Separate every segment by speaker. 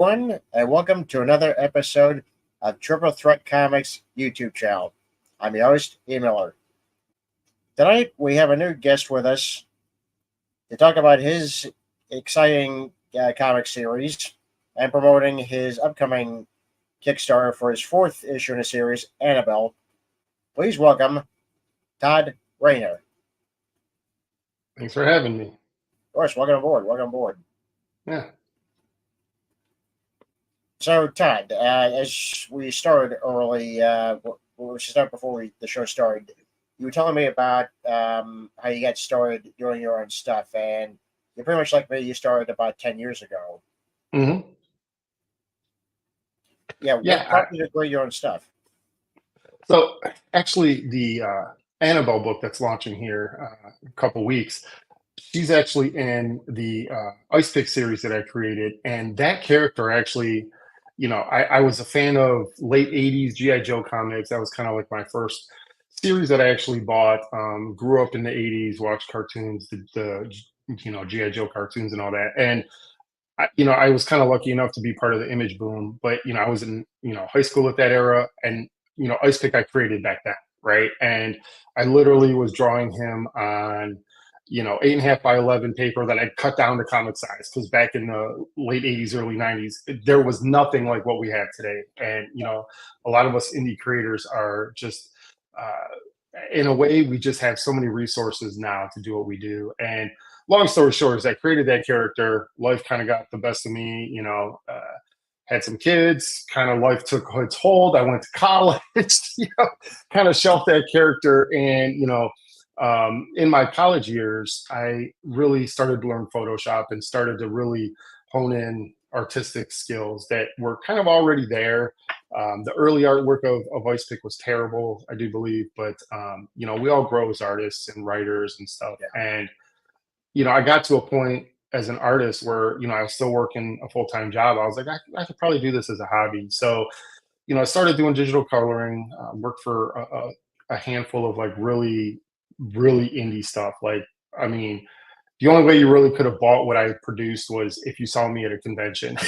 Speaker 1: Everyone, and welcome to another episode of Triple Threat Comics YouTube channel. I'm your host, E. Miller. Tonight, we have a new guest with us to talk about his exciting comic series and promoting his upcoming Kickstarter for his fourth issue in the series, Annabelle. Please welcome Todd Rayner.
Speaker 2: Thanks for having me.
Speaker 1: Of course, welcome aboard. Welcome aboard.
Speaker 2: Yeah.
Speaker 1: So, Todd, as we started early, before the show started, you were telling me about how you got started doing your own stuff, and you're pretty much like me. You started about 10 years ago.
Speaker 2: Mm-hmm.
Speaker 1: Yeah. What prompted you to create your own stuff?
Speaker 2: So, actually, the Annabelle book that's launching here a couple weeks, she's actually in the Ice Pick series that I created, and that character actually. I was a fan of late 80s G.I. Joe comics. That was kind of like my first series that I actually bought. Grew up in the 80s, watched cartoons, the G.I. Joe cartoons and all that. And, I was kind of lucky enough to be part of the image boom. But, I was in, high school at that era. And, Ice Pick I created back then, right? And I literally was drawing him on 8.5 by 11 paper that I cut down to comic size, because back in the late 80s, early 90s, there was nothing like what we have today. And, a lot of us indie creators are just, in a way, we just have so many resources now to do what we do. And long story short is I created that character. Life kind of got the best of me, had some kids, kind of life took its hold. I went to college, kind of shelved that character. And, in my college years, I really started to learn Photoshop and started to really hone in artistic skills that were kind of already there. The early artwork of Ice Pick was terrible, I do believe, but we all grow as artists and writers and stuff.
Speaker 1: Yeah.
Speaker 2: And I got to a point as an artist where I was still working a full-time job. I was like, I could probably do this as a hobby. So I started doing digital coloring. Worked for a handful of like really indie stuff. Like, I mean, the only way you really could have bought what I produced was if you saw me at a convention.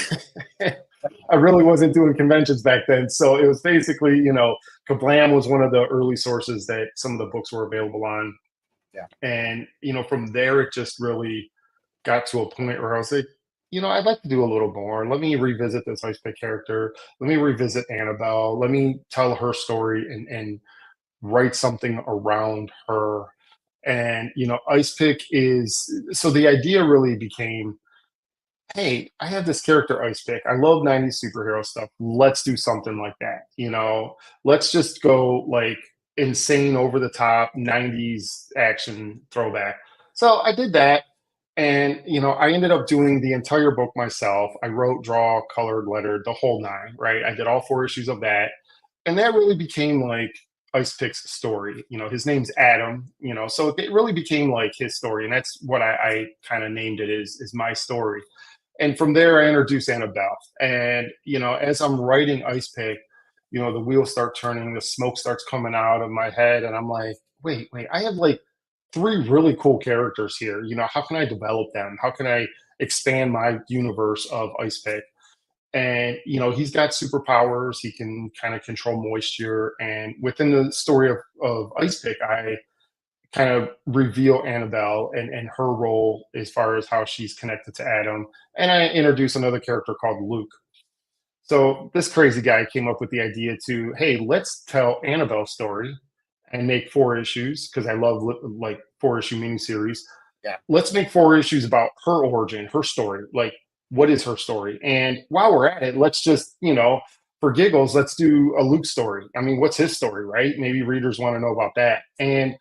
Speaker 2: I really wasn't doing conventions back then. So it was basically, Kablam was one of the early sources that some of the books were available on.
Speaker 1: Yeah.
Speaker 2: And, from there, it just really got to a point where I was like, I'd like to do a little more. Let me revisit this Ice Pick character. Let me revisit Annabelle. Let me tell her story and write something around her. And Ice Pick so the idea really became, hey, I have this character Ice Pick. I love 90s superhero stuff. Let's do something like that. Let's just go like insane, over the top 90s action throwback. So I did that. And I ended up doing the entire book myself. I wrote, draw, colored, lettered, the whole nine, right? I did all 4 issues of that. And that really became like Ice Pick's story. His name's Adam, so it really became like his story. And that's what I kind of named it, is my story. And from there, I introduced Annabelle. And, as I'm writing Ice Pick, the wheels start turning, the smoke starts coming out of my head. And I'm like, wait, I have like 3 really cool characters here. How can I develop them? How can I expand my universe of Ice Pick? And, he's got superpowers. He can kind of control moisture. And within the story of Ice Pick, I kind of reveal Annabelle and her role as far as how she's connected to Adam. And I introduce another character called Luke. So this crazy guy came up with the idea to, hey, let's tell Annabelle's story and make 4 issues, because I love like 4-issue miniseries.
Speaker 1: Yeah.
Speaker 2: Let's make 4 issues about her origin, her story. Like, what is her story? And while we're at it, let's just, for giggles, let's do a Luke story. I mean, what's his story, right? Maybe readers want to know about that. And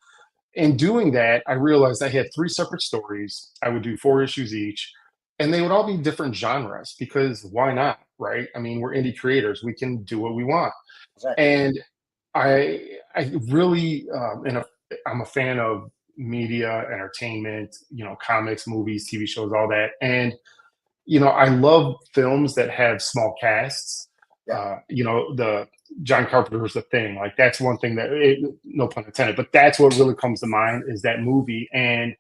Speaker 2: in doing that, I realized I had 3 separate stories. I would do 4 issues each, and they would all be different genres, because why not, right? I mean, we're indie creators. We can do what we want.
Speaker 1: Exactly.
Speaker 2: And I really, I'm a fan of media, entertainment, comics, movies, TV shows, all that. And, I love films that have small casts.
Speaker 1: Yeah.
Speaker 2: The John Carpenter's The Thing. Like, that's one thing that, no pun intended, but that's what really comes to mind, is that movie. And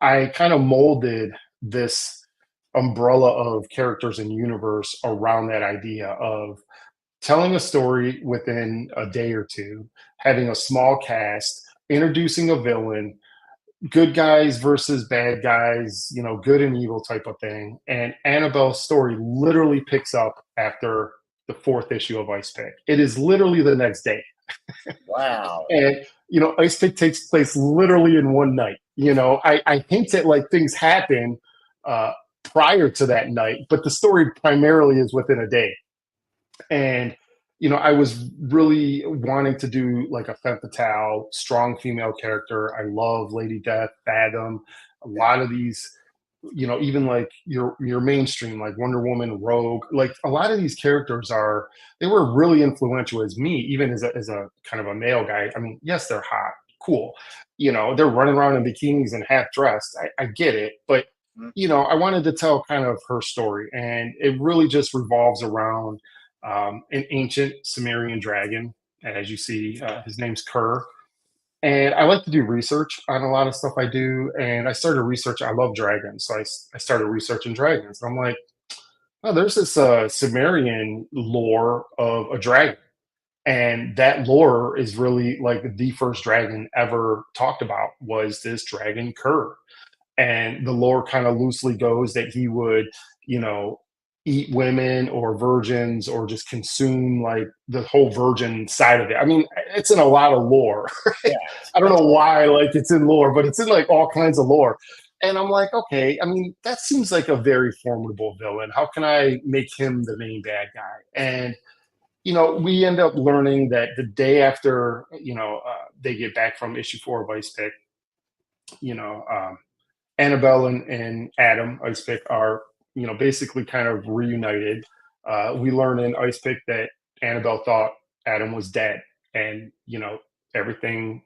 Speaker 2: I kind of molded this umbrella of characters and universe around that idea of telling a story within a day or two, having a small cast, introducing a villain, good guys versus bad guys, good and evil type of thing. And Annabelle's story literally picks up after the fourth issue of Ice Pick. It is literally the next day.
Speaker 1: Wow.
Speaker 2: And, Ice Pick takes place literally in one night. I hint at like things happen uh, prior to that night, but the story primarily is within a day. And I was really wanting to do like a femme fatale, strong female character. I love Lady Death, Fathom, a lot of these, even like your mainstream, like Wonder Woman, Rogue, like a lot of these characters they were really influential as me, even as a kind of a male guy. I mean, yes, they're hot, cool, they're running around in bikinis and half dressed. I get it, but
Speaker 1: Mm.
Speaker 2: I wanted to tell kind of her story, and it really just revolves around an ancient Sumerian dragon. As you see, his name's Kerr. And I like to do research on a lot of stuff I do. And I started research. I love dragons. So I started researching dragons. And I'm like, oh, there's this Sumerian lore of a dragon. And that lore is really like the first dragon ever talked about was this dragon Kerr. And the lore kind of loosely goes that he would, you know, eat women or virgins or just consume like the whole virgin side of it. I mean, it's in a lot of lore. Right?
Speaker 1: Yeah.
Speaker 2: I don't
Speaker 1: That's
Speaker 2: know
Speaker 1: all.
Speaker 2: why like it's in lore, but it's in like all kinds of lore. And I'm like, okay, I mean, that seems like a very formidable villain. How can I make him the main bad guy? And we end up learning that the day after, they get back from issue 4 of Ice Pick, you know, um, Annabelle and Adam Ice Pick are, basically kind of reunited. We learn in Ice Pick that Annabelle thought Adam was dead, and everything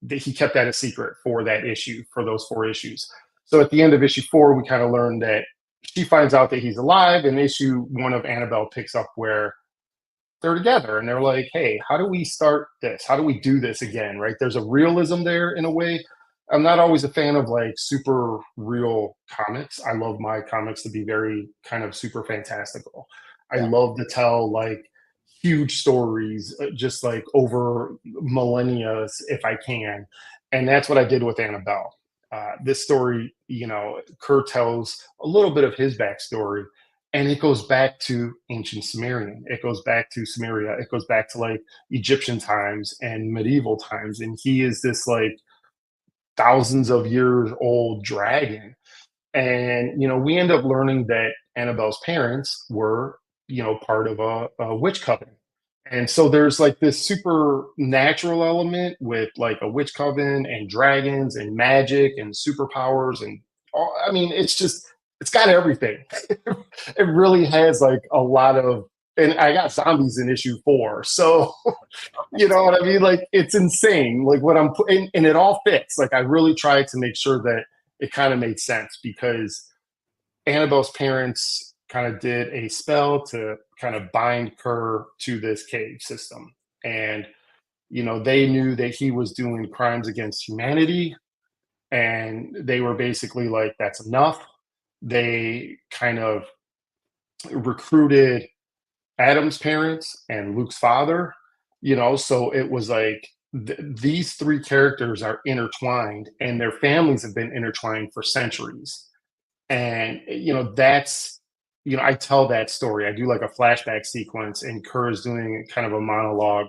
Speaker 2: that he kept that a secret for that issue, for those 4 issues. So at the end of issue 4, we kind of learn that she finds out that he's alive, and issue 1 of Annabelle picks up where they're together and they're like, hey, how do we start this? How do we do this again? Right? There's a realism there in a way. I'm not always a fan of like super real comics. I love my comics to be very kind of super fantastical. I
Speaker 1: Yeah.
Speaker 2: love to tell like huge stories, just like over millennia if I can. And that's what I did with Annabelle. This story, Kerr tells a little bit of his backstory, and it goes back to ancient Sumerian. It goes back to Sumeria. It goes back to like Egyptian times and medieval times. And he is this like thousands of years old dragon. And, we end up learning that Annabelle's parents were, part of a witch coven. And so there's like this supernatural element with like a witch coven and dragons and magic and superpowers and all, I mean, it's got everything. It really has like a lot of, and I got zombies in issue 4. So, you know what I mean? Like it's insane. Like what and it all fits. Like I really tried to make sure that it kind of made sense because Annabelle's parents kind of did a spell to kind of bind her to this cave system. And, they knew that he was doing crimes against humanity. And they were basically like, that's enough. They kind of recruited Adam's parents and Luke's father, so it was like these 3 characters are intertwined and their families have been intertwined for centuries. And, I tell that story. I do like a flashback sequence, and Kerr is doing kind of a monologue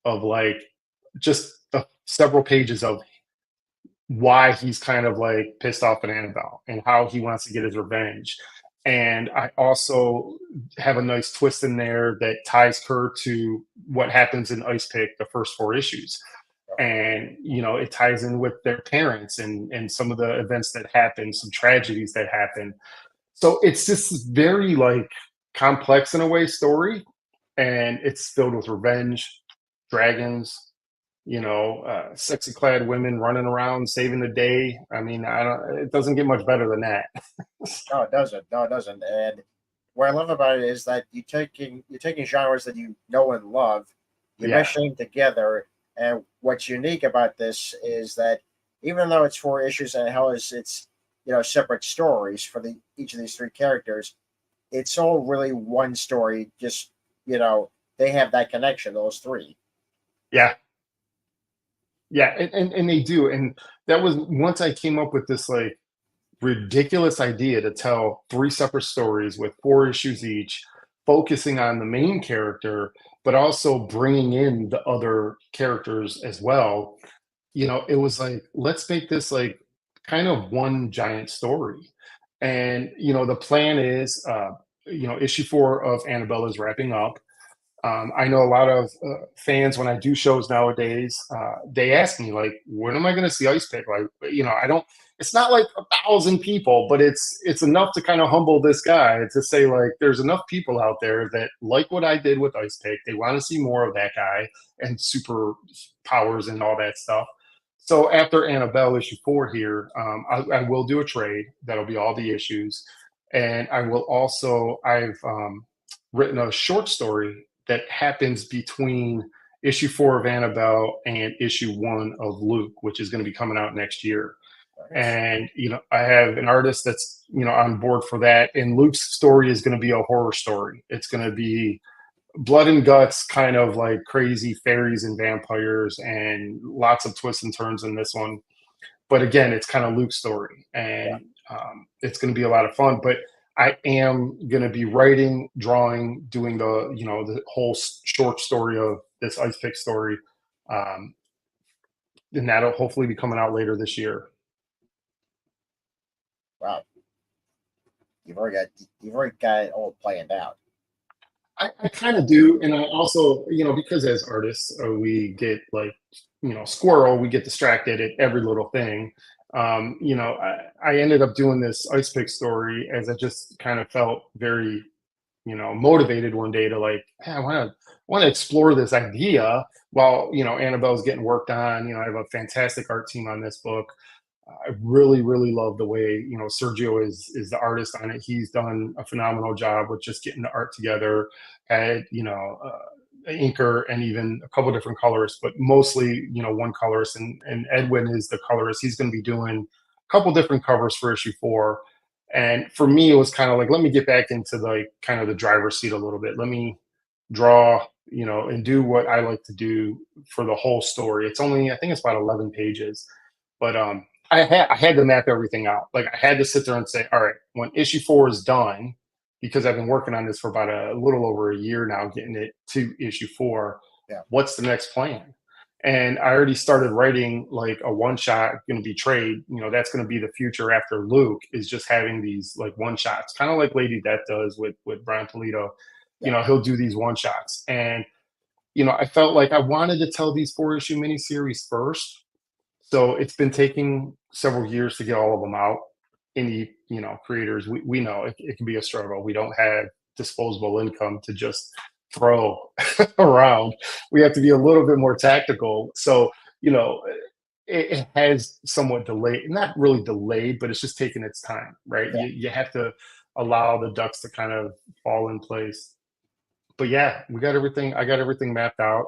Speaker 2: of like just several pages of why he's kind of like pissed off at Annabelle and how he wants to get his revenge. And I also have a nice twist in there that ties Kerr to what happens in Ice Pick, the first 4 issues. And, it ties in with their parents and some of the events that happen, some tragedies that happen. So it's just very like complex in a way story. And it's filled with revenge, dragons, sexy clad women running around saving the day. I mean, it doesn't get much better than that.
Speaker 1: No, it doesn't. No, it doesn't. And what I love about it is that you're taking genres that you know and love, you're
Speaker 2: Yeah.
Speaker 1: meshing them together. And what's unique about this is that even though it's 4 issues and hell is it's separate stories for each of these three characters. It's all really one story. Just they have that connection. Those three.
Speaker 2: Yeah, yeah, and they do. And that was once I came up with this like ridiculous idea to tell three separate stories with four issues each, focusing on the main character, but also bringing in the other characters as well. It was like, let's make this like kind of one giant story. And, the plan is, issue 4 of Annabelle is wrapping up. I know a lot of fans when I do shows nowadays, they ask me like, when am I going to see Ice Pick? Like, I don't. It's not like 1,000 people, but it's enough to kind of humble this guy to say like, there's enough people out there that like what I did with Ice Pick. They want to see more of that guy and super powers and all that stuff. So after Annabelle issue 4 here, I will do a trade. That'll be all the issues, and I will also written a short story that happens between issue 4 of Annabelle and issue 1 of Luke, which is going to be coming out next year. And, I have an artist that's, on board for that. And Luke's story is going to be a horror story. It's going to be blood and guts, kind of like crazy fairies and vampires and lots of twists and turns in this one. But again, it's kind of Luke's story, and it's going to be a lot of fun. But I am going to be writing, drawing, doing the whole short story of this Ice Pick story, and that'll hopefully be coming out later this year.
Speaker 1: Wow, you've already got it all planned out.
Speaker 2: I kind of do, and I also, because as artists, we get like, squirrel, we get distracted at every little thing. I ended up doing this Ice Pick story as I just kind of felt very, motivated one day to like, hey, I want to explore this idea while Annabelle's getting worked on. I have a fantastic art team on this book. I really, really love the way Sergio is the artist on it. He's done a phenomenal job with just getting the art together. Had an inker and even a couple different colorists, but mostly one colorist. And Edwin is the colorist. He's going to be doing a couple different covers for issue 4. And for me, it was kind of like, let me get back into like kind of the driver's seat a little bit. Let me draw, and do what I like to do for the whole story. It's only, I think it's about 11 pages, but I had to map everything out. Like I had to sit there and say, all right, when issue 4 is done, because I've been working on this for about a little over a year now, getting it to issue 4.
Speaker 1: Yeah.
Speaker 2: What's the next plan? And I already started writing like a one shot going to be trade. That's going to be the future after Luke, is just having these like one shots, kind of like Lady Death does with Brian Pulido.
Speaker 1: Yeah.
Speaker 2: He'll do these one shots. And, I felt like I wanted to tell these 4-issue miniseries first. So it's been taking several years to get all of them out. Indie, creators, we know it can be a struggle. We don't have disposable income to just throw around. We have to be a little bit more tactical. So, it has somewhat delayed, not really delayed, but it's just taking its time, right?
Speaker 1: Yeah.
Speaker 2: You have to allow the ducks to kind of fall in place. But yeah, I got everything mapped out.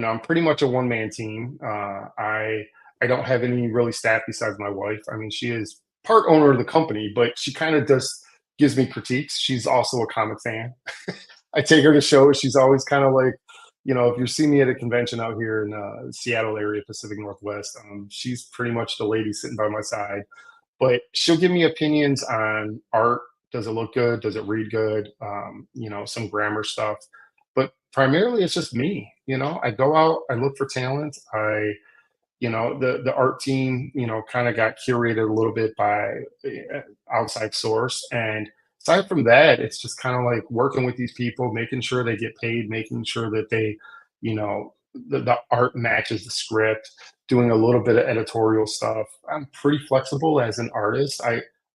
Speaker 2: I'm pretty much a one-man team. I don't have any really staff besides my wife. I mean, she is part owner of the company, but she kind of just gives me critiques. She's also a comic fan. I take her to shows. She's always kind of like, if you see me at a convention out here in the Seattle area, Pacific Northwest, she's pretty much the lady sitting by my side. But she'll give me opinions on art. Does it look good? Does it read good? Some grammar stuff. But primarily, it's just me. I go out, I look for talent. The art team, kind of got curated a little bit by outside source. And aside from that, it's just kind of like working with these people, making sure they get paid, making sure that they, the art matches the script, doing a little bit of editorial stuff. I'm pretty flexible as an artist.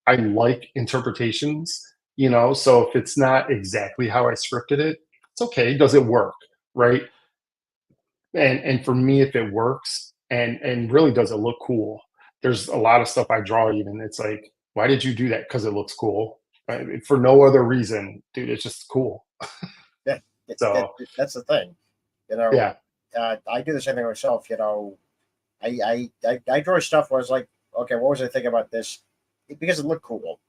Speaker 2: I like interpretations, so if it's not exactly how I scripted it, it's okay. Does it work? Right. And for me, if it works, and really does it look cool, there's a lot of stuff I draw, even it's like, why did you do that? Because it looks cool, right? For no other reason, dude. It's just cool.
Speaker 1: Yeah,
Speaker 2: So
Speaker 1: that's the thing.
Speaker 2: yeah,
Speaker 1: I do the same thing myself. I draw stuff where I was like, okay, what was I thinking about this? because it looked cool.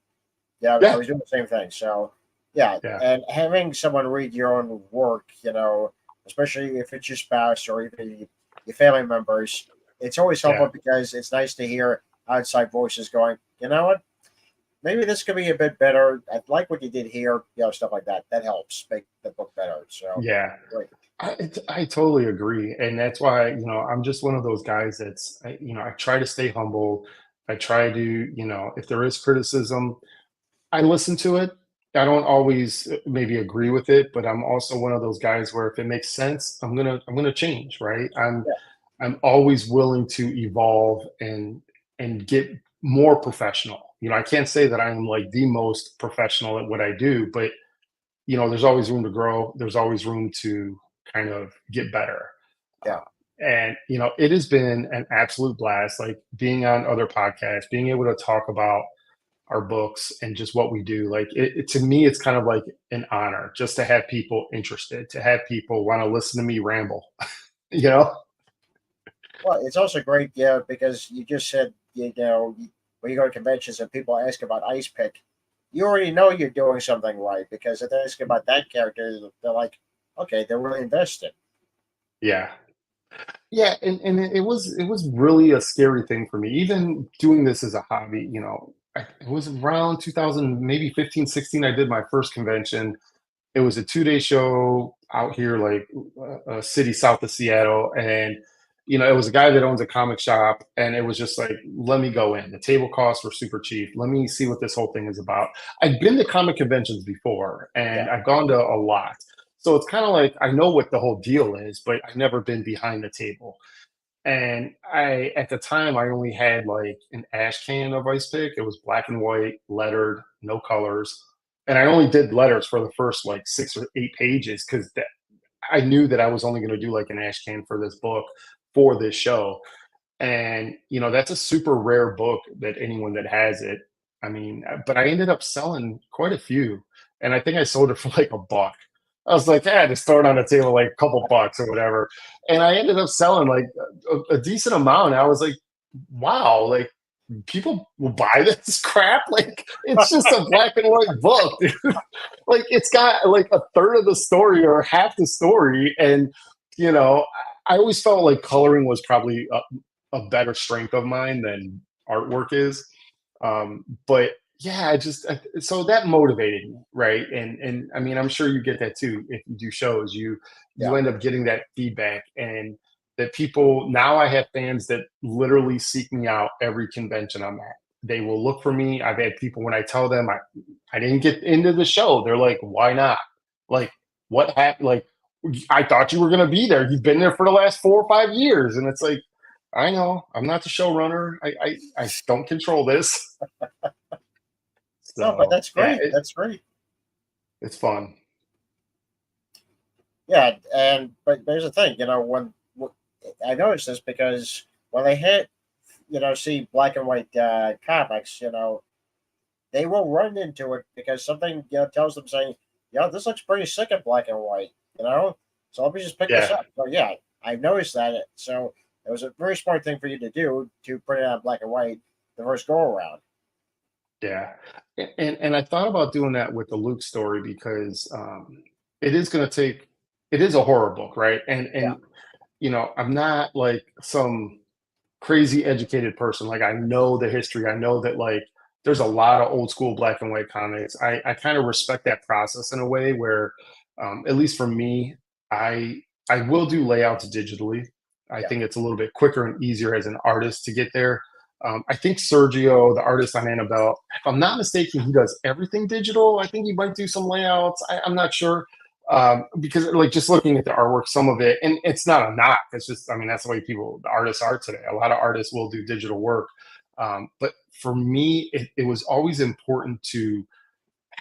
Speaker 1: Yeah, I
Speaker 2: Yeah,
Speaker 1: was doing the same thing. So yeah,
Speaker 2: yeah,
Speaker 1: and having someone read your own work, especially if it's your spouse or even your family members, it's always helpful
Speaker 2: yeah.
Speaker 1: because it's nice to hear outside voices going, you know what, maybe this could be a bit better. I like what you did here, stuff like that. That helps make the book better. So,
Speaker 2: Yeah,
Speaker 1: great.
Speaker 2: I totally agree, and that's why I'm just one of those guys that's I try to stay humble. I try to if there is criticism, I listen to it. I don't always maybe agree with it, but I'm also one of those guys where if it makes sense, I'm gonna change, right?
Speaker 1: Yeah,
Speaker 2: I'm always willing to evolve and get more professional. I can't say that I am like the most professional at what I do, but there's always room to grow. There's always room to kind of get better.
Speaker 1: yeah.
Speaker 2: And it has been an absolute blast, like being on other podcasts, being able to talk about our books and just what we do. Like to me, it's kind of like an honor just to have people interested, to have people want to listen to me ramble. you know?
Speaker 1: Well, it's also great, because you just said, when you go to conventions and people ask about Ice Pick, you already know you're doing something right because if they ask about that character, they're like, okay, they're really invested.
Speaker 2: Yeah. Yeah, and it was really a scary thing for me. Even doing this as a hobby, it was around 2000, maybe 15, 16. I did my first convention. It was a 2-day show out here, like a city south of Seattle, and it was a guy that owns a comic shop, and it was just like, let me go in. The table costs were super cheap. Let me see what this whole thing is about. I've been to comic conventions before, and
Speaker 1: Yeah,
Speaker 2: I've gone to a lot, so it's kind of like I know what the whole deal is, but I've never been behind the table. And at the time, I only had like an ash can of ice pick. It was black and white, lettered, no colors. And I only did letters for the first like 6 or 8 pages because I knew that I was only going to do like an ash can for this book for this show. And, that's a super rare book that anyone that has it. I mean, but I ended up selling quite a few. And I think I sold it for like $1. I was like, yeah, just throw it on the table like a couple bucks or whatever. And I ended up selling like a decent amount. I was like, wow, like people will buy this crap. Like it's just a black and white book, dude. Like it's got like a third of the story or half the story. And, you know, I always felt like coloring was probably a better strength of mine than artwork is. But yeah, so that motivated me, right? And I mean, I'm sure you get that too. If you do shows, you
Speaker 1: yeah.
Speaker 2: end up getting that feedback, and that people now I have fans that literally seek me out every convention I'm at. They will look for me. I've had people when I tell them I didn't get into the show, they're like, why not? Like, what happened? Like, I thought you were going to be there. You've been there for the last 4 or 5 years. And it's like, I know I'm not the showrunner. I don't control this.
Speaker 1: No, but
Speaker 2: So
Speaker 1: that's
Speaker 2: yeah,
Speaker 1: great. That's great.
Speaker 2: it's fun.
Speaker 1: Yeah, and but there's a thing, I noticed this because when they hit, see black and white comics, they will run into it because something tells them saying, this looks pretty sick in black and white, so let me just pick this
Speaker 2: Yeah,
Speaker 1: up. So yeah, I've noticed that. So it was a very smart thing for you to do to put it on black and white the first go around.
Speaker 2: yeah. And I thought about doing that with the Luke story because it is going to take. It is a horror book, right?
Speaker 1: Yeah,
Speaker 2: And I'm not like some crazy educated person. Like I know the history. I know that like there's a lot of old school black and white comics. I kind of respect that process in a way where, at least for me, I will do layouts digitally. I
Speaker 1: yeah,
Speaker 2: think it's a little bit quicker and easier as an artist to get there. I think Sergio, the artist on Annabelle, if I'm not mistaken, he does everything digital. I think he might do some layouts. I'm not sure, because like just looking at the artwork, some of it, and it's not a knock. It's just, I mean, that's the way the artists are today. A lot of artists will do digital work, but for me, it was always important to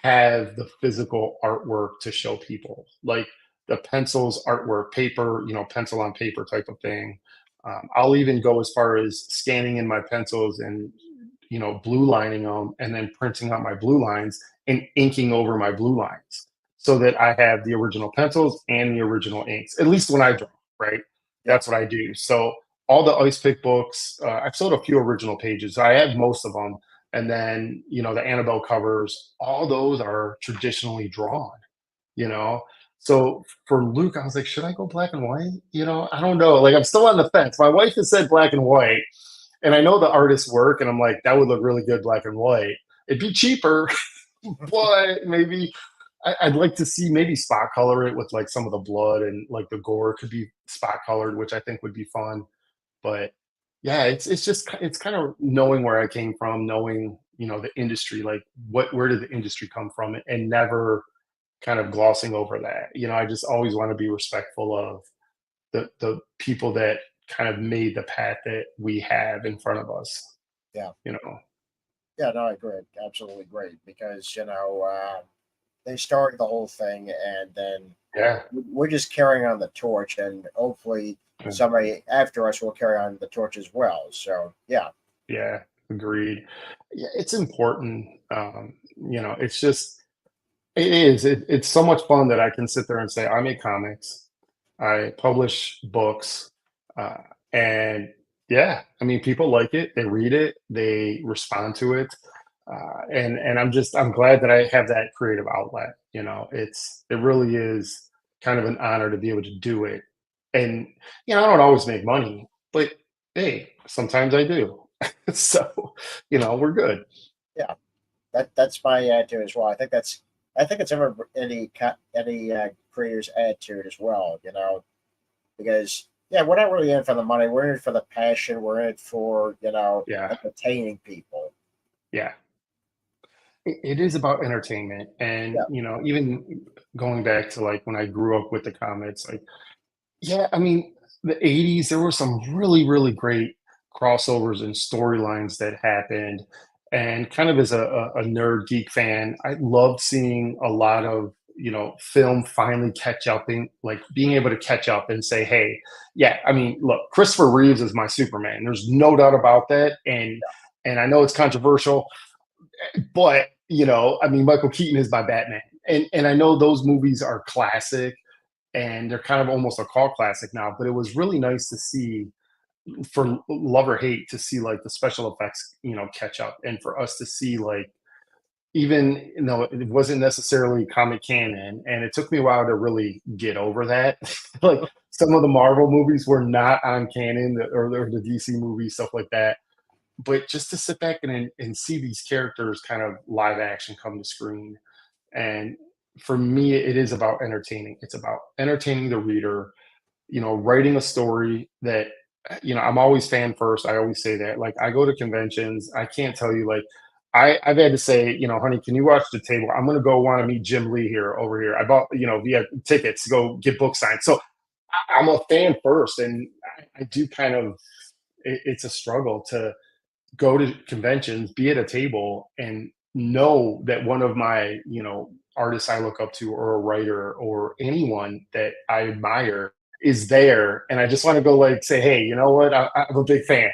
Speaker 2: have the physical artwork to show people, like the pencils, artwork, paper, pencil on paper type of thing. I'll even go as far as scanning in my pencils and blue lining them and then printing out my blue lines and inking over my blue lines so that I have the original pencils and the original inks, at least when I draw, right?
Speaker 1: yeah.
Speaker 2: That's what I do. So all the ice pick books, I've sold a few original pages. I have most of them. And then, the Annabelle covers, all those are traditionally drawn, you know? So for Luke, I was like, should I go black and white? I don't know. Like, I'm still on the fence. My wife has said black and white, and I know the artist's work, and I'm like, that would look really good black and white. It'd be cheaper, but maybe I'd like to see maybe spot color it with like some of the blood, and like the gore could be spot colored, which I think would be fun. But yeah, it's kind of knowing where I came from, knowing the industry, like where did the industry come from, and never kind of glossing over that. I just always want to be respectful of the people that kind of made the path that we have in front of us.
Speaker 1: Yeah.
Speaker 2: You know.
Speaker 1: Yeah, no, I agree. Absolutely great because they started the whole thing, and then
Speaker 2: Yeah.
Speaker 1: we're just carrying on the torch, and hopefully
Speaker 2: Yeah.
Speaker 1: somebody after us will carry on the torch as well. So yeah,
Speaker 2: Yeah, agreed. Yeah, it's important. It's just it is. It's so much fun that I can sit there and say, I make comics, I publish books, uh, and yeah, I mean, people like it, they read it, they respond to it, and I'm glad that I have that creative outlet. It really is kind of an honor to be able to do it, and I don't always make money, but hey, sometimes I do. So, we're good.
Speaker 1: yeah, that's my attitude as well. I think it's any creator's attitude as well. Because yeah, we're not really in it for the money. We're in it for the passion. We're in it for
Speaker 2: Yeah,
Speaker 1: entertaining people.
Speaker 2: yeah. It is about entertainment, and
Speaker 1: Yeah,
Speaker 2: even going back to like when I grew up with the comics, like yeah, I mean the '80s, there were some really really great crossovers and storylines that happened, and kind of as a nerd geek fan, I loved seeing a lot of film finally catch up, and like being able to catch up and say, hey, yeah, I mean, look, Christopher Reeves is my Superman. There's no doubt about that, and I know it's controversial, but I mean, Michael Keaton is my Batman, and I know those movies are classic, and they're kind of almost a cult classic now. But it was really nice to see, for love or hate, to see like the special effects, catch up, and for us to see like even it wasn't necessarily comic canon, and it took me a while to really get over that. Like some of the Marvel movies were not on canon, or the DC movies, stuff like that, but just to sit back and see these characters kind of live action come to screen. And for me, it is about entertaining. It's about entertaining the reader, writing a story that, I'm always fan first. I always say that. Like, I go to conventions, I can't tell you, like, I've had to say, honey, can you watch the table? I'm going to go want to meet Jim Lee here over here. I bought, via tickets to go get book signed. So I'm a fan first. And I do kind of, it's a struggle to go to conventions, be at a table, and know that one of my, artists I look up to, or a writer, or anyone that I admire is there. And I just want to go like say, hey, you know what? I'm a big fan,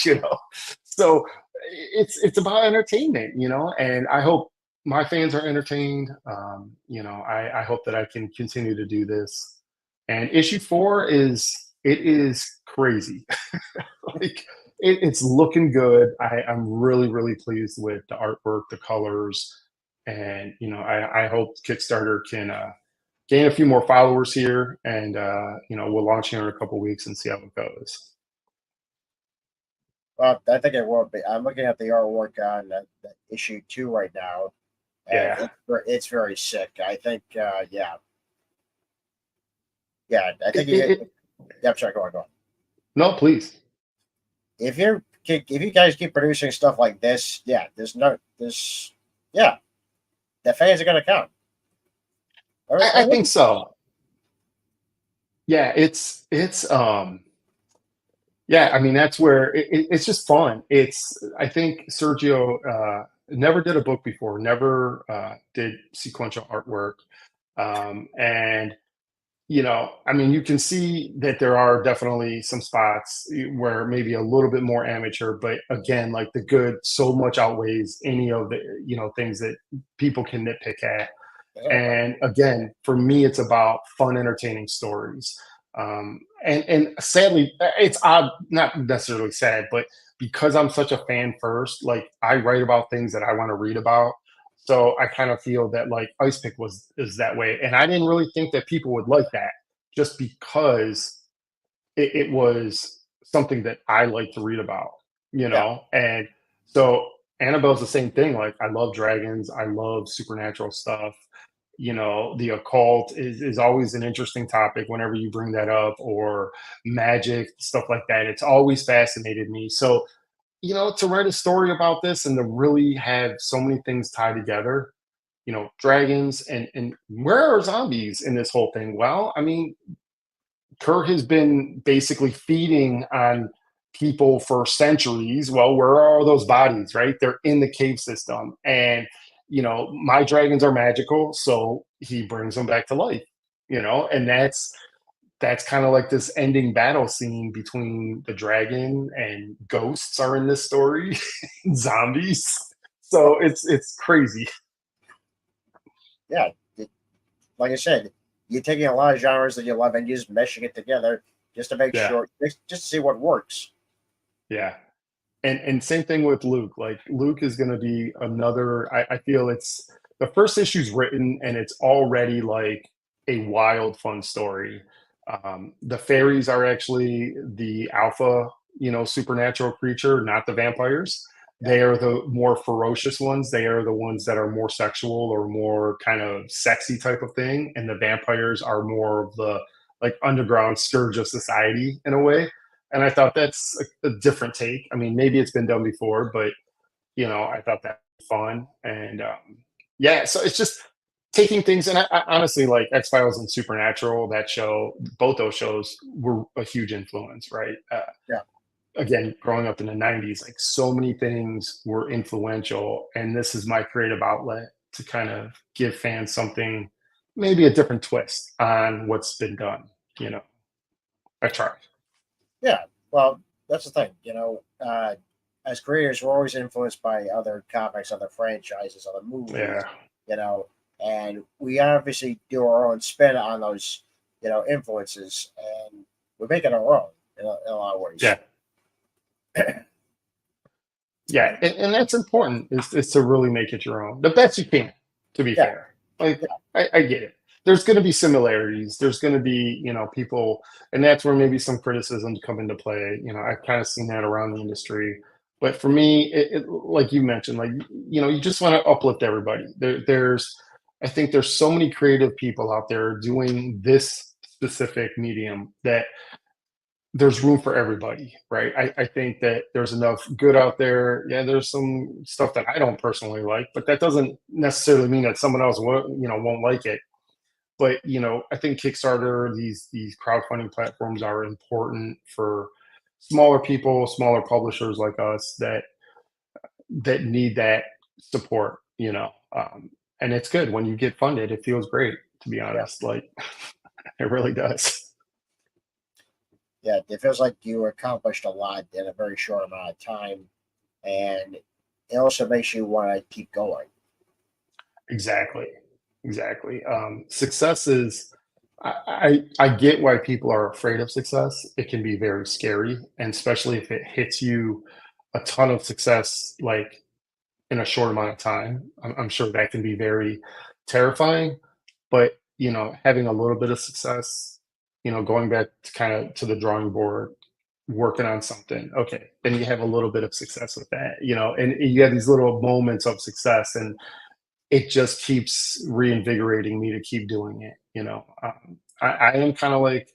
Speaker 2: you know? So it's about entertainment, and I hope my fans are entertained. I hope that I can continue to do this. And issue 4 is crazy. Like it's looking good. I'm really, really pleased with the artwork, the colors, and I hope Kickstarter can gain a few more followers here, and we'll launch here in a couple weeks and see how it goes.
Speaker 1: well, I think it will be. I'm looking at the artwork on issue 2 right now, and
Speaker 2: Yeah,
Speaker 1: it's very sick. I think, yeah, yeah. I
Speaker 2: it,
Speaker 1: think
Speaker 2: it,
Speaker 1: you.
Speaker 2: it,
Speaker 1: Yeah, I'm sorry. Go on, go on.
Speaker 2: no, please.
Speaker 1: If you guys keep producing stuff like this, yeah, yeah, the fans are gonna come.
Speaker 2: I think so. Yeah, yeah, I mean, that's where it's just fun. I think Sergio never did a book before, never did sequential artwork. And, I mean, you can see that there are definitely some spots where maybe a little bit more amateur, but again, like the good so much outweighs any of the, things that people can nitpick at. And again, for me, it's about fun, entertaining stories. And sadly, it's odd, not necessarily sad, but because I'm such a fan first, like I write about things that I want to read about. So I kind of feel that like Ice Pick is that way. And I didn't really think that people would like that just because it was something that I like to read about, you
Speaker 1: Yeah.
Speaker 2: know? And so Annabelle's the same thing. Like I love dragons, I love supernatural stuff. You know, the occult is always an interesting topic whenever you bring that up, or magic, stuff like that. It's always fascinated me. So, you know, to write a story about this and to really have so many things tied together, you know, dragons and where are zombies in this whole thing? Well, I mean, Kurt has been basically feeding on people for centuries. Well, where are all those bodies, right? They're in the cave system. And, you know, my dragons are magical, so he brings them back to life, you know, and that's kind of like this ending battle scene between the dragon and ghosts are in this story, zombies. So it's crazy.
Speaker 1: Yeah. Like I said, you're taking a lot of genres that you love and you're just meshing it together just to make
Speaker 2: Yeah.
Speaker 1: sure, just to see what works.
Speaker 2: Yeah. And same thing with Luke. Like Luke is going to be another. I feel it's the first issue's written and it's already like a wild, fun story. The fairies are actually the alpha, you know, supernatural creature, not the vampires.
Speaker 1: Yeah.
Speaker 2: They are the more ferocious ones. They are the ones that are more sexual or more kind of sexy type of thing. And the vampires are more of the like underground scourge of society in a way, and I thought that's a different take. I mean, maybe it's been done before, but you know, I thought that was fun. And yeah, so it's just taking things. And I honestly like X Files and Supernatural. That show, both those shows were a huge influence, right?
Speaker 1: Yeah.
Speaker 2: Again, growing up in the '90s, like so many things were influential, and this is my creative outlet to kind of give fans something, maybe a different twist on what's been done. You know, I try.
Speaker 1: Yeah. Well, that's the thing. As creators, we're always influenced by other comics, other franchises, other movies.
Speaker 2: Yeah.
Speaker 1: You know, and we obviously do our own spin on those, influences, and we make it our own in a lot of ways.
Speaker 2: Yeah. Yeah, and that's important is to really make it your own, the best you can, to be
Speaker 1: Yeah.
Speaker 2: fair. Like,
Speaker 1: Yeah.
Speaker 2: I get it. There's going to be similarities. There's going to be, you know, people, and that's where maybe some criticisms come into play. You know, I've kind of seen that around the industry. But for me, like you mentioned, like, you know, you just want to uplift everybody. I think there's so many creative people out there doing this specific medium that there's room for everybody, right? I think that there's enough good out there. Yeah, there's some stuff that I don't personally like, but that doesn't necessarily mean that someone else won't like it. But you know, I think Kickstarter, these crowdfunding platforms are important for smaller people, smaller publishers like us that need that support. You know, and it's good when you get funded. It feels great, to be
Speaker 1: Yeah.
Speaker 2: honest. Like it really does.
Speaker 1: Yeah. It feels like you accomplished a lot in a very short amount of time, and it also makes you want to keep going.
Speaker 2: Exactly. Exactly. Success is, I get why people are afraid of success. It can be very scary, and especially if it hits you a ton of success, like in a short amount of time. I'm sure that can be very terrifying. But you know, having a little bit of success, you know, going back to kind of to the drawing board, working on something. Okay, then you have a little bit of success with that, you know, and you have these little moments of success, and it just keeps reinvigorating me to keep doing it. You know, I am kind of like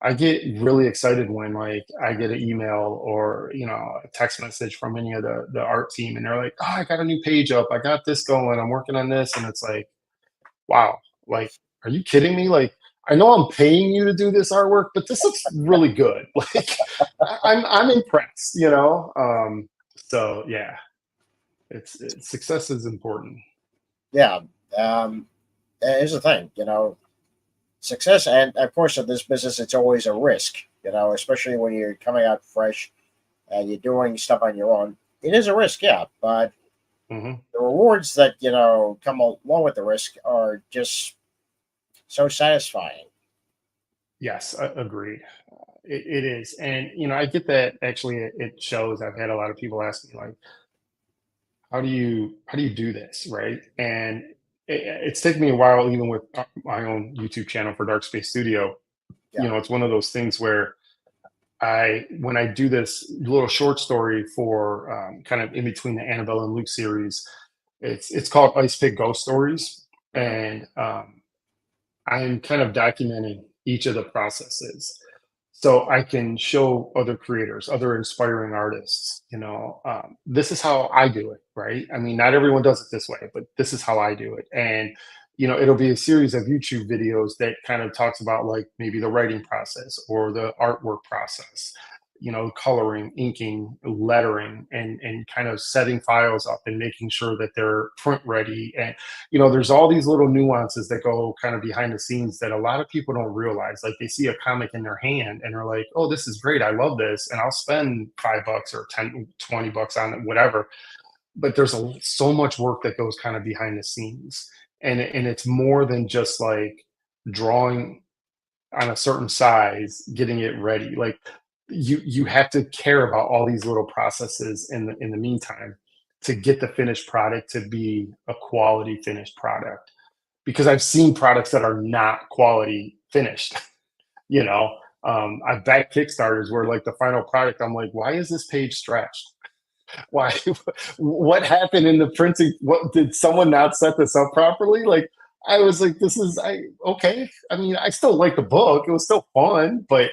Speaker 2: I get really excited when like I get an email or you know a text message from any of the art team, and they're like, "Oh, I got a new page up. I got this going. I'm working on this," and it's like, "Wow, like, are you kidding me? Like, I know I'm paying you to do this artwork, but this looks really good. Like, I'm impressed. You know." So yeah, success is important.
Speaker 1: Yeah. Here's the thing, success, and of course, in this business, it's always a risk, especially when you're coming out fresh and you're doing stuff on your own. It is a risk, yeah, but
Speaker 2: Hmm.
Speaker 1: the rewards that, come along with the risk are just so satisfying.
Speaker 2: Yes, agreed. it is. And, I get that actually it shows. I've had a lot of people ask me like, how do you do this? Right. And it's taken me a while, even with my own YouTube channel for Dark Space Studio.
Speaker 1: Yeah.
Speaker 2: It's one of those things where when I do this little short story for kind of in between the Annabelle and Luke series, it's called Ice Pig Ghost Stories.
Speaker 1: Uh-huh.
Speaker 2: And I'm kind of documenting each of the processes so I can show other creators, other inspiring artists, this is how I do it, right? I mean, not everyone does it this way, but this is how I do it. And, it'll be a series of YouTube videos that kind of talks about like maybe the writing process or the artwork process, coloring, inking, lettering, and kind of setting files up and making sure that they're print ready. And, there's all these little nuances that go kind of behind the scenes that a lot of people don't realize. Like they see a comic in their hand and they're like, oh, this is great. I love this. And I'll spend $5 or 10, $20 on it, whatever. But there's so much work that goes kind of behind the scenes. And it's more than just like drawing on a certain size, getting it ready. Like you have to care about all these little processes in the meantime to get the finished product to be a quality finished product. Because I've seen products that are not quality finished. I've backed Kickstarters where like the final product, I'm like, why is this page stretched? Why? What happened in the printing? What did someone not set this up properly? Like I was like, okay. I mean, I still like the book. It was still fun, but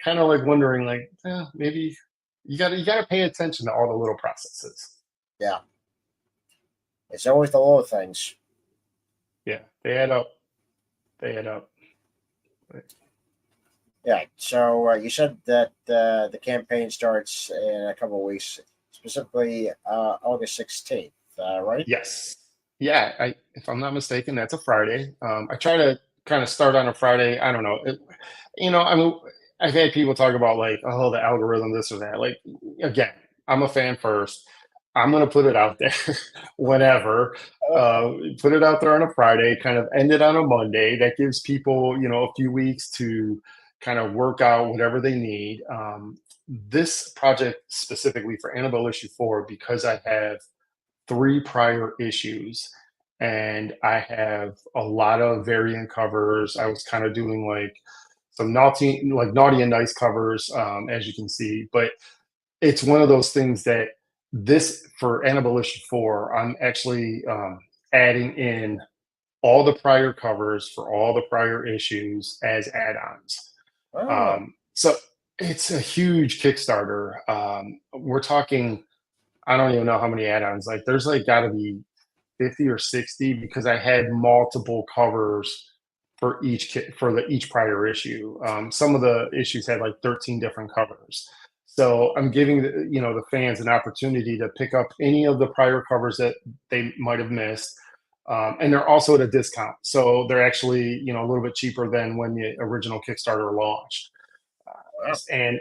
Speaker 2: kind of like wondering, like, maybe you gotta pay attention to all the little processes.
Speaker 1: Yeah. It's always the little things.
Speaker 2: Yeah, they add up. They add up.
Speaker 1: Yeah. So you said that the campaign starts in a couple of weeks, specifically August 16th, right?
Speaker 2: Yes. Yeah. If I'm not mistaken, that's a Friday. I try to kind of start on a Friday. I don't know. I mean, I've had people talk about like, oh, the algorithm, this or that. Like, again, I'm a fan first. I'm gonna put it out there whenever. Put it out there on a Friday, kind of end it on a Monday. That gives people, a few weeks to kind of work out whatever they need. This project specifically for Annabelle issue 4, because I have 3 prior issues and I have a lot of variant covers. I was kind of doing like some naughty and nice covers, as you can see, but it's one of those things that this for Annabelle issue 4, I'm actually adding in all the prior covers for all the prior issues as add-ons.
Speaker 1: Oh,
Speaker 2: So it's a huge Kickstarter. We're talking, I don't even know how many add-ons. Like there's like got to be 50 or 60 because I had multiple covers for each prior issue. Some of the issues had like 13 different covers. So I'm giving the fans an opportunity to pick up any of the prior covers that they might have missed. And they're also at a discount. So they're actually, a little bit cheaper than when the original Kickstarter launched.
Speaker 1: wow.
Speaker 2: And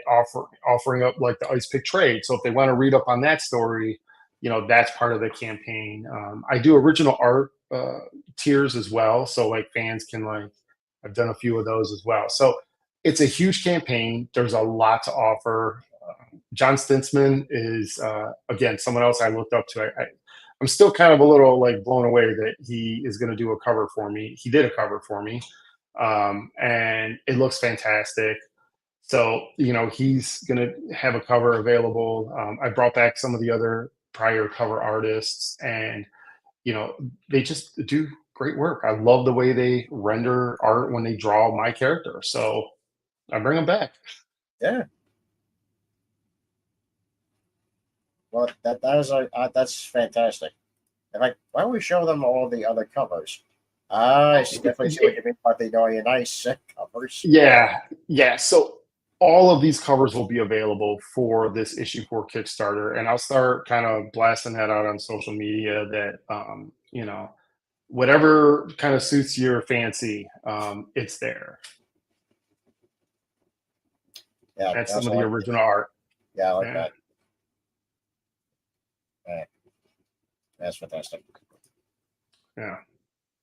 Speaker 2: offering up like the Ice Pick trade. So if they want to read up on that story, that's part of the campaign. I do original art tiers as well, so like fans can I've done a few of those as well. So it's a huge campaign. There's a lot to offer. John Stintsman is again someone else I looked up to. I'm still kind of a little like blown away that he is going to do a cover for me. He did a cover for me, and it looks fantastic. So, he's going to have a cover available. I brought back some of the other prior cover artists, and, they just do great work. I love the way they render art when they draw my character. So I bring them back.
Speaker 1: Yeah. Well, that's fantastic. In fact, why don't we show them all the other covers? I definitely see what you mean about the naughty and nice covers.
Speaker 2: Yeah. Yeah. So all of these covers will be available for this issue 4 Kickstarter. And I'll start kind of blasting that out on social media that, whatever kind of suits your fancy, it's there.
Speaker 1: Yeah,
Speaker 2: That's
Speaker 1: I
Speaker 2: some
Speaker 1: also
Speaker 2: of the
Speaker 1: like.
Speaker 2: original art.
Speaker 1: Yeah, I like
Speaker 2: Yeah.
Speaker 1: that. Yeah, that's fantastic.
Speaker 2: Yeah.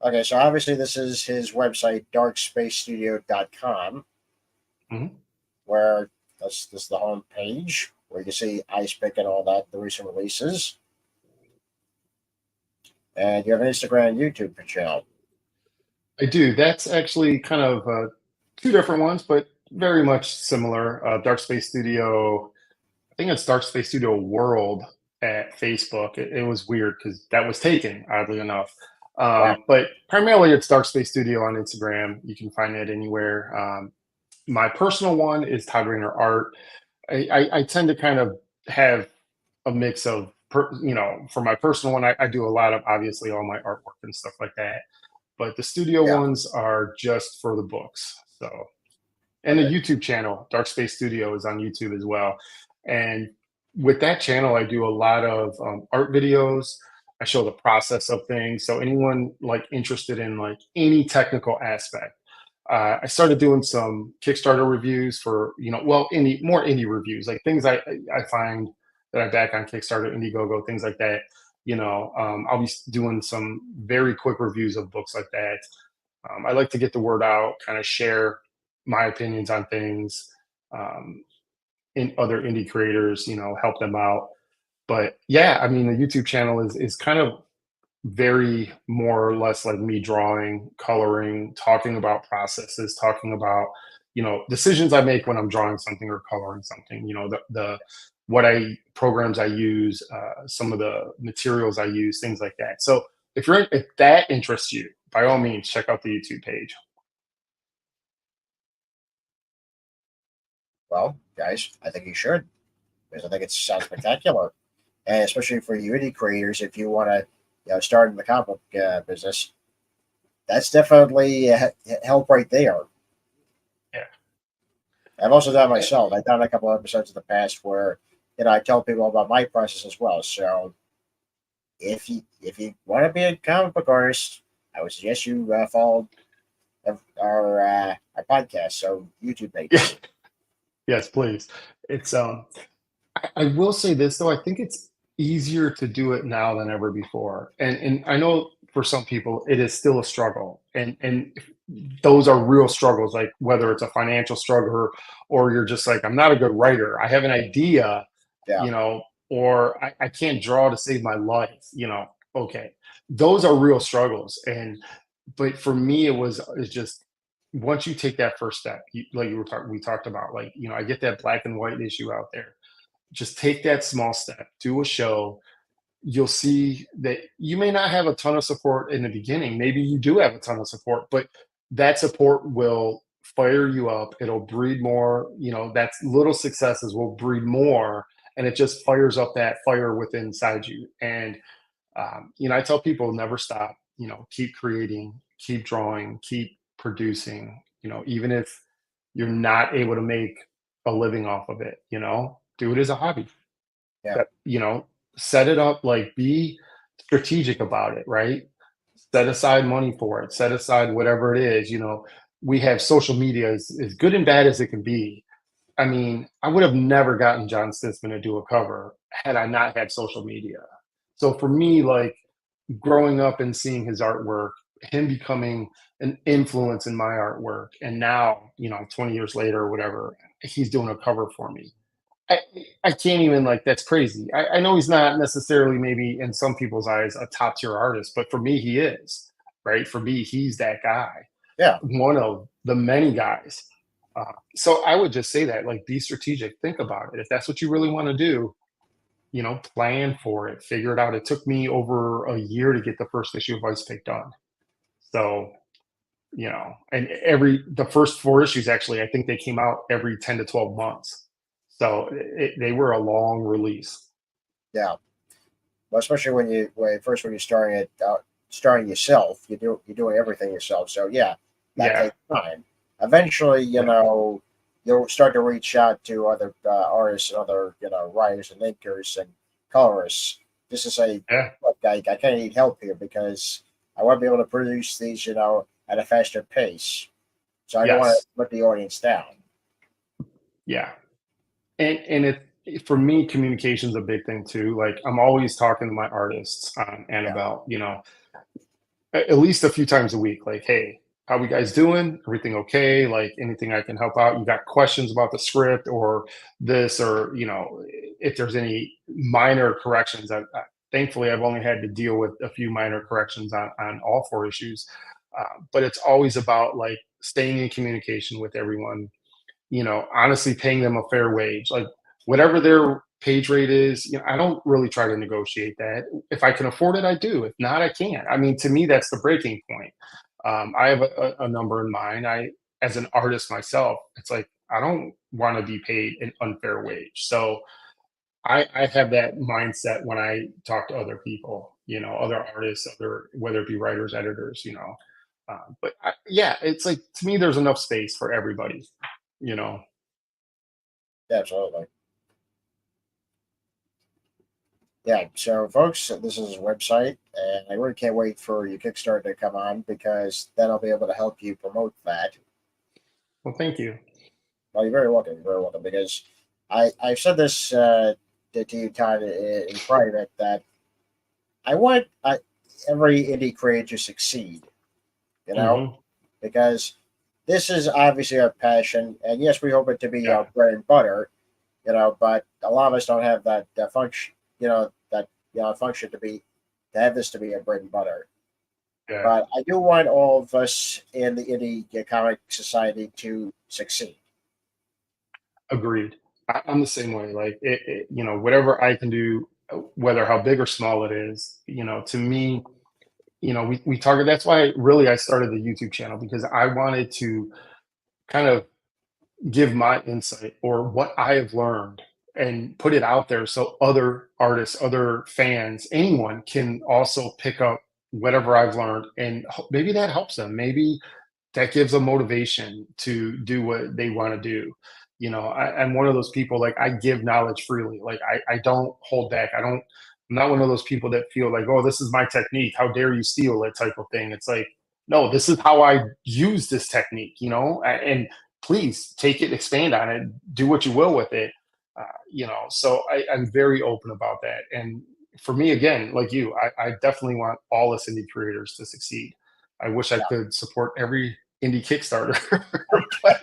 Speaker 1: Okay, so obviously this is his website, darkspacestudio.com,
Speaker 2: Mhm.
Speaker 1: where This is the home page where you can see Ice Pick and all that, the recent releases. And you have an Instagram and YouTube channel.
Speaker 2: I do. That's actually kind of two different ones, but very much similar. Dark Space Studio, I think it's Dark Space Studio World at Facebook. It was weird because that was taken, oddly enough.
Speaker 1: Wow.
Speaker 2: But primarily, it's Dark Space Studio on Instagram. You can find it anywhere. My personal one is Todd Rayner Art. I tend to kind of have a mix of, for my personal one, I do a lot of obviously all my artwork and stuff like that. But the studio
Speaker 1: Yeah.
Speaker 2: ones are just for the books. So, and the
Speaker 1: Okay.
Speaker 2: YouTube channel, Dark Space Studio, is on YouTube as well. And with that channel, I do a lot of art videos. I show the process of things. So anyone like interested in like any technical aspect, I started doing some Kickstarter reviews for, well, more indie reviews, like things I find that I back on Kickstarter, Indiegogo, things like that. I'll be doing some very quick reviews of books like that. I like to get the word out, kind of share my opinions on things, in other indie creators, help them out. But yeah, I mean, the YouTube channel is kind of very more or less like me drawing, coloring, talking about processes, talking about, decisions I make when I'm drawing something or coloring something, the what programs I use, some of the materials I use, things like that. So if that interests you, by all means, check out the YouTube page.
Speaker 1: Well, guys, I think you should, because I think it sounds spectacular. And especially for you indie creators, if you want to start in the comic book business, that's definitely help right there.
Speaker 2: Yeah.
Speaker 1: I've also done it myself. I've done a couple of episodes in the past where I tell people about my process as well. So if you want to be a comic book artist, I would suggest you follow our podcast, so YouTube page.
Speaker 2: Yes, please. It's I will say this though, I think it's easier to do it now than ever before. And I know for some people it is still a struggle. And those are real struggles, like whether it's a financial struggle or you're just like, I'm not a good writer. I have an idea,
Speaker 1: Yeah,
Speaker 2: or I can't draw to save my life. Okay. Those are real struggles. But for me it's just once you take that first step, like we talked about, like, I get that black and white issue out there, just take that small step, do a show. You'll see that you may not have a ton of support in the beginning. Maybe you do have a ton of support, but that support will fire you up. It'll breed more, that little successes will breed more, and it just fires up that fire within inside you. And I tell people never stop, keep creating, keep drawing, keep producing, even if you're not able to make a living off of it, do it as a hobby.
Speaker 1: yeah,
Speaker 2: That, set it up, like be strategic about it, right? Set aside money for it, set aside whatever it is, we have social media as good and bad as it can be. I mean, I would have never gotten John Stinsman to do a cover had I not had social media. So for me, like growing up and seeing his artwork, him becoming an influence in my artwork, and now, 20 years later or whatever, he's doing a cover for me. I, I can't even, like, that's crazy. I know he's not necessarily, maybe in some people's eyes, a top tier artist, but for me, he is, right? For me, he's that guy,
Speaker 1: yeah,
Speaker 2: one of the many guys. So I would just say that, like, be strategic, think about it. If that's what you really want to do, plan for it, figure it out. It took me over a year to get the first issue of Ice Pick done. So, and the first four issues, actually, I think they came out every 10 to 12 months. So they were a long release.
Speaker 1: yeah. Well, especially when you're starting it out, starting yourself, you're doing everything yourself. So yeah, that
Speaker 2: Yeah.
Speaker 1: takes time. Eventually, you'll start to reach out to other artists and other writers and inkers and colorists just to say,
Speaker 2: Yeah.
Speaker 1: look, I kind of need help here because I want to be able to produce these at a faster pace. So I don't want to
Speaker 2: Yes.
Speaker 1: let the audience down.
Speaker 2: Yeah. And for me, communication's a big thing too. Like I'm always talking to my artists on
Speaker 1: Yeah,
Speaker 2: Annabelle, at least a few times a week. Like, hey, how we guys doing? Everything okay? Like anything I can help out? You got questions about the script or this, or if there's any minor corrections. Thankfully I've only had to deal with a few minor corrections on all four issues, but it's always about like staying in communication with everyone. Honestly paying them a fair wage, like whatever their page rate is. I don't really try to negotiate that. If I can afford it, I do. If not, I can't. I mean, to me, that's the breaking point. I have a number in mind. As an artist myself, it's like I don't want to be paid an unfair wage. So I have that mindset when I talk to other people, other artists, other whether it be writers, editors, yeah, it's like to me, there's enough space for everybody, you know.
Speaker 1: Absolutely. Yeah, so folks, this is his website, and I really can't wait for your Kickstarter to come on because then I'll be able to help you promote that.
Speaker 2: Well, thank you.
Speaker 1: Well, you're very welcome, very welcome. Because I've said this to you, Todd, in private that I want every indie creator to succeed. You know,
Speaker 2: Hmm.
Speaker 1: because this is obviously our passion, and yes, we hope it to be our
Speaker 2: Yeah,
Speaker 1: bread and butter. But a lot of us don't have that function. That function to have this to be a bread and butter.
Speaker 2: yeah,
Speaker 1: But I do want all of us in the indie comic society to succeed.
Speaker 2: agreed. I'm the same way. Like whatever I can do, whether how big or small it is, to me, we target. That's why really I started the YouTube channel, because I wanted to kind of give my insight or what I have learned and put it out there so other artists, other fans, anyone can also pick up whatever I've learned, and maybe that helps them. Maybe that gives them motivation to do what they want to do. I'm one of those people, like I give knowledge freely. Like I don't hold back. I'm not one of those people that feel like, oh, this is my technique. How dare you steal it type of thing. It's like, no, this is how I use this technique, and please take it, expand on it, do what you will with it. So I'm very open about that. And for me, again, like you, I definitely want all us indie creators to succeed. I wish I
Speaker 1: Yeah.
Speaker 2: could support every indie Kickstarter, but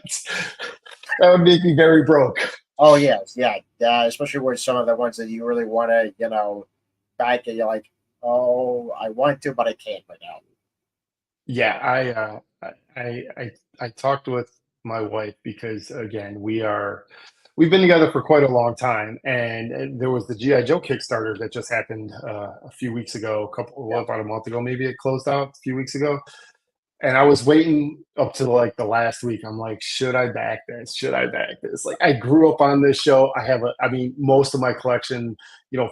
Speaker 2: that would make me very broke.
Speaker 1: Oh yes, yeah. Especially with some of the ones that you really want to, back, and you're like, oh, I want to, but I can't right now.
Speaker 2: Yeah, I talked with my wife because again, we've been together for quite a long time, and there was the GI Joe Kickstarter that just happened a few weeks ago,
Speaker 1: Yeah.
Speaker 2: about a month ago, maybe it closed out a few weeks ago. And I was waiting up to like the last week. I'm like, should I back this? Should I back this? Like, I grew up on this show. I mean, most of my collection,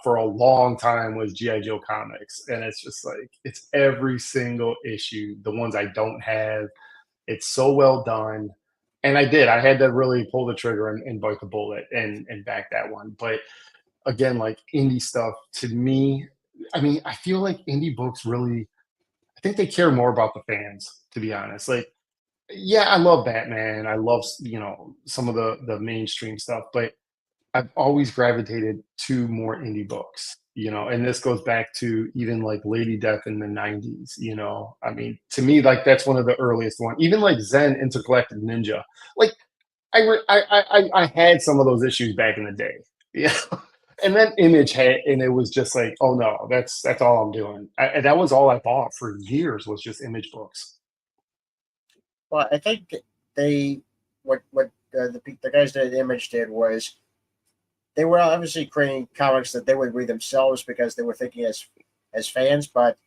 Speaker 2: for a long time was GI Joe comics, and it's just like it's every single issue. The ones I don't have, it's so well done. And I did. I had to really pull the trigger and bite the bullet and back that one. But again, like indie stuff to me, I mean, I feel like indie books really, I think they care more about the fans, to be honest. Like, yeah, I love Batman. I love, some of the mainstream stuff, but I've always gravitated to more indie books, and this goes back to even like Lady Death in the 90s, I mean, to me, like that's one of the earliest one. Even like Zen Intergalactic Ninja. Like I had some of those issues back in the day. Yeah. And then Image had, and it was just like, oh no, that's all I'm doing. And that was all I bought for years, was just Image books.
Speaker 1: Well, I think they what the guys that Image did was they were obviously creating comics that they would read themselves because they were thinking as fans, but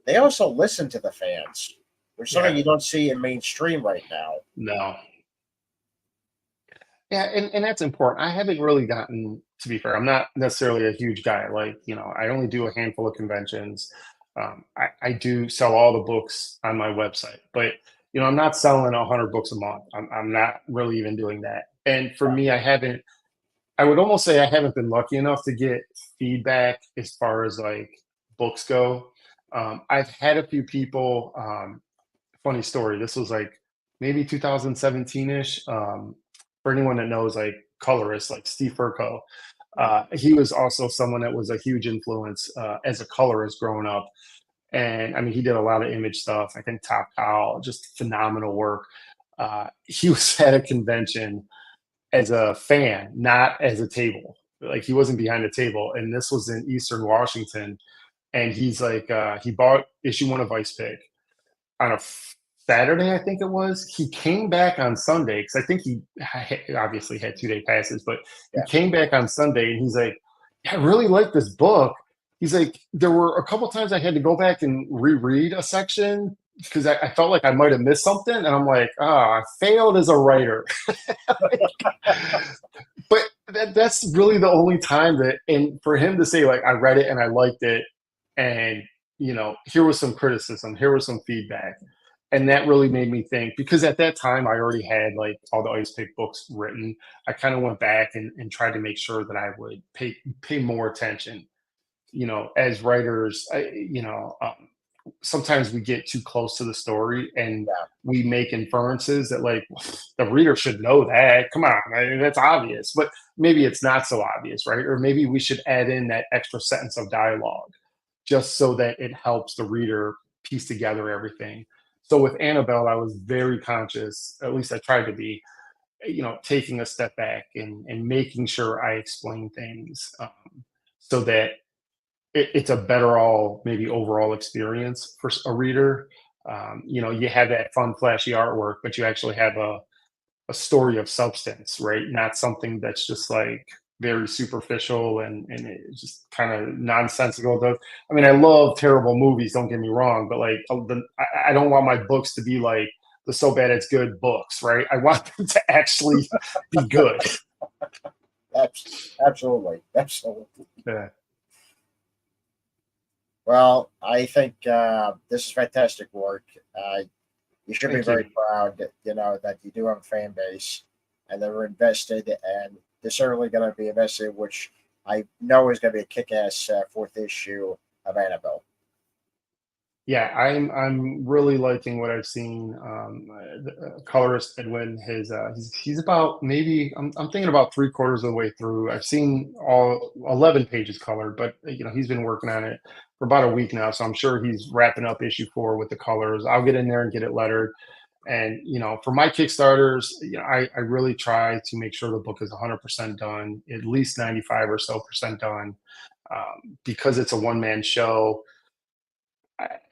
Speaker 1: they also listened to the fans, which is something
Speaker 2: Yeah,
Speaker 1: you don't see in mainstream right now.
Speaker 2: no. Yeah, and that's important. I haven't really gotten, to be fair, I'm not necessarily a huge guy. Like, I only do a handful of conventions. I do sell all the books on my website, but I'm not selling 100 books a month. I'm not really even doing that. And for me, I would almost say I haven't been lucky enough to get feedback as far as like books go. I've had a few people, funny story. This was like maybe 2017-ish. For anyone that knows, like colorists like Steve Furco, he was also someone that was a huge influence as a colorist growing up. And I mean, he did a lot of image stuff. I think Top Cow, just phenomenal work. He was at a convention as a fan, not as a table. Like he wasn't behind the table, and this was in Eastern Washington. And he's like, he bought issue 1 of Ice Pig on a Saturday, I think it was. He came back on Sunday because I think he obviously had 2-day passes, but he
Speaker 1: Yeah.
Speaker 2: came back on Sunday and he's like, yeah, I really like this book. He's like, there were a couple times I had to go back and reread a section because I felt like I might have missed something. And I'm like, I failed as a writer. But that's really the only time that, and for him to say, like, I read it and I liked it, and, here was some criticism, here was some feedback. And that really made me think because at that time I already had like all the Ice Pick books written. I kind of went back and tried to make sure that I would pay more attention. As writers, sometimes we get too close to the story and
Speaker 1: Yeah.
Speaker 2: we make inferences that like the reader should know that. Come on, that's obvious, but maybe it's not so obvious, right? Or maybe we should add in that extra sentence of dialogue just so that it helps the reader piece together everything. So with Annabelle, I was very conscious, at least I tried to be, taking a step back and making sure I explain things so that it's a better maybe overall experience for a reader. You have that fun, flashy artwork, but you actually have a story of substance, right? Not something that's just like very superficial and it's just kind of nonsensical. I mean, I love terrible movies, don't get me wrong, but like I don't want my books to be like the so bad it's good books, right? I want them to actually be good.
Speaker 1: Absolutely. Absolutely.
Speaker 2: Yeah.
Speaker 1: Well, I think this is fantastic work. You should be
Speaker 2: Thank
Speaker 1: very
Speaker 2: you.
Speaker 1: proud, that you do have a fan base and they're invested, and they're certainly going to be invested, which I know is going to be a kick-ass fourth issue of Annabelle.
Speaker 2: Yeah, I'm really liking what I've seen. The colorist Edwin, he's about maybe I'm thinking about 3/4 of the way through. I've seen all 11 pages colored, but he's been working on it for about a week now, so I'm sure he's wrapping up issue 4 with the colors. I'll get in there and get it lettered. And for my Kickstarters, I really try to make sure the book is 100% done, at least 95 or so percent done, because it's a one-man show.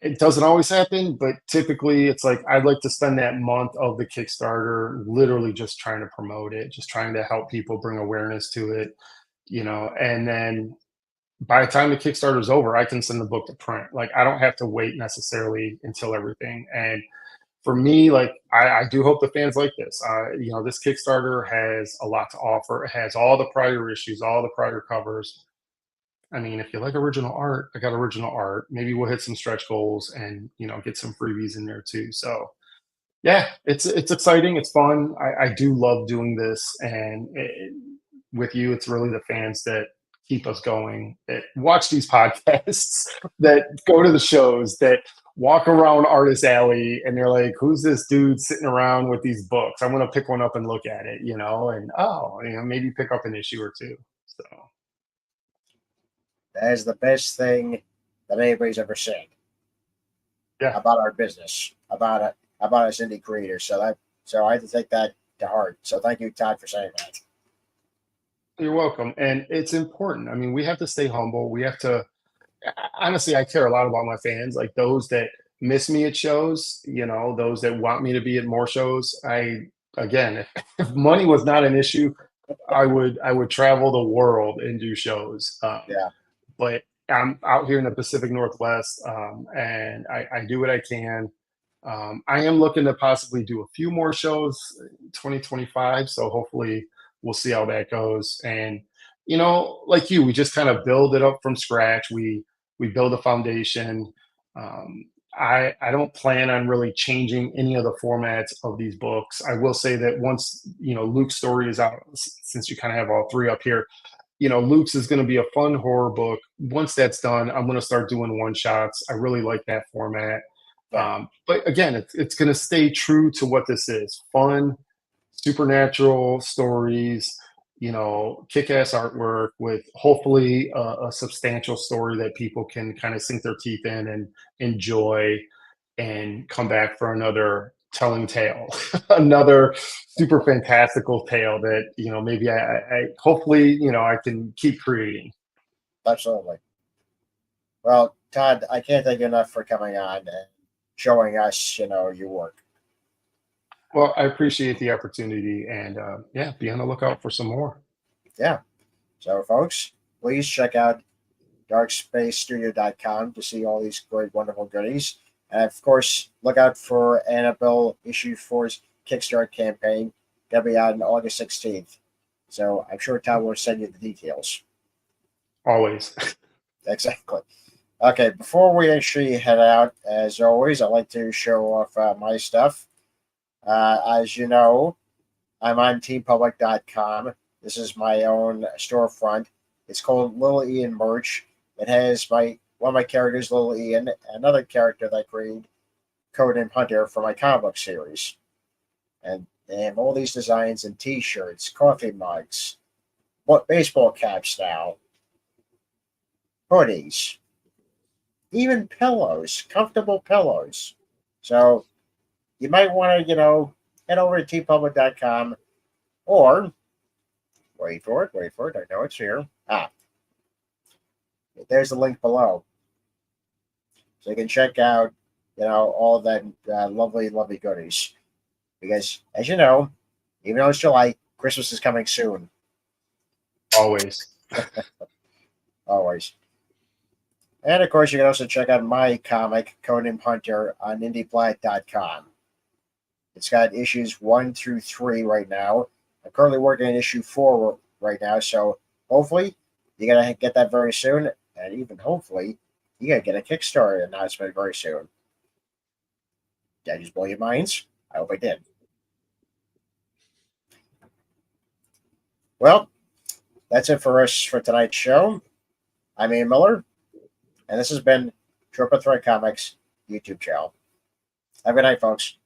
Speaker 2: It doesn't always happen, but typically it's like I'd like to spend that month of the Kickstarter literally just trying to promote it, just trying to help people bring awareness to it, and then by the time the Kickstarter's over, I can send the book to print. Like I don't have to wait necessarily until everything. And for me, like I do hope the fans like this. This Kickstarter has a lot to offer. It has all the prior issues, all the prior covers. I mean, if you like original art, I got original art. Maybe we'll hit some stretch goals and get some freebies in there too. So yeah, it's exciting. It's fun. I do love doing this, and with you, it's really the fans that keep us going. That watch these podcasts, that go to the shows, that walk around Artist Alley, and they're like, "Who's this dude sitting around with these books? I'm gonna pick one up and look at it," and maybe pick up an issue or two. So.
Speaker 1: That is the best thing that anybody's ever said
Speaker 2: Yeah.
Speaker 1: about our business, about us indie creators. So I have to take that to heart. So thank you, Todd, for saying that.
Speaker 2: You're welcome. And it's important. I mean, we have to stay humble. We have to, honestly, I care a lot about my fans, like those that miss me at shows, those that want me to be at more shows. Again, if money was not an issue, I would travel the world and do shows.
Speaker 1: Yeah.
Speaker 2: But I'm out here in the Pacific Northwest, and I do what I can. I am looking to possibly do a few more shows in 2025. So hopefully we'll see how that goes. And, like you, we just kind of build it up from scratch. We build a foundation. I don't plan on really changing any of the formats of these books. I will say that once, Luke's story is out, since you kind of have all three up here, Luke's is going to be a fun horror book. Once that's done, I'm going to start doing one shots. I really like that format. But again, it's going to stay true to what this is: fun, supernatural stories, kick-ass artwork with hopefully a substantial story that people can kind of sink their teeth in and enjoy and come back for another telling tale, another super fantastical tale that, maybe I hopefully, I can keep creating.
Speaker 1: Absolutely. Well, Todd, I can't thank you enough for coming on and showing us, your work.
Speaker 2: Well, I appreciate the opportunity, and yeah, be on the lookout for some more.
Speaker 1: Yeah. So, folks, please check out darkspacestudio.com to see all these great, wonderful goodies. And of course, look out for Annabelle Issue 4's Kickstarter campaign. That'll be out on August 16th. So I'm sure Todd will send you the details.
Speaker 2: Always.
Speaker 1: Exactly. Okay, before we actually head out, as always, I'd like to show off my stuff. As you know, I'm on teampublic.com. This is my own storefront. It's called Little Ian Merch. It has one of my characters, Little Ian, another character that I created, Conan Hunter, for my comic book series. And they have all these designs in t-shirts, coffee mugs, baseball caps now, hoodies, even pillows, comfortable pillows. So you might want to, head over to tpublic.com or wait for it. I know it's here. There's the link below. So you can check out, all that lovely, lovely goodies. Because, as you know, even though it's July, Christmas is coming soon.
Speaker 2: Always.
Speaker 1: Always. And, of course, you can also check out my comic, Conan Hunter, on IndieBlack.com. It's got issues 1 through 3 right now. I'm currently working on issue 4 right now, so hopefully you're going to get that very soon. And even hopefully, you're going to get a Kickstarter announcement very soon. Did I just blow your minds? I hope I did. Well, that's it for us for tonight's show. I'm Ian Miller, and this has been Triple Threat Comics YouTube channel. Have a good night, folks.